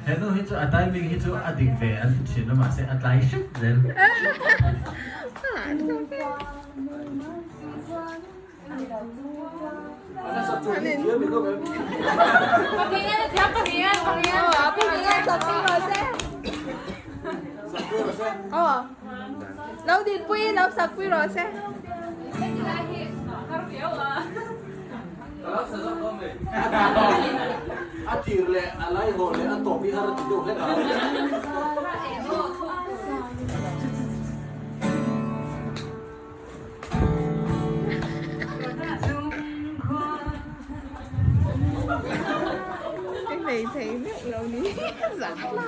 Thế nó hít cho ở tay mình hít cho ở đỉnh về ăn chuyện nó mà sẽ ăn lái sức lên. Đâu đi quy đâu sắp quy rồi xe. Atir le alai ho le atomi har tu do le Cái này thấy nước lâu ní giả lắm.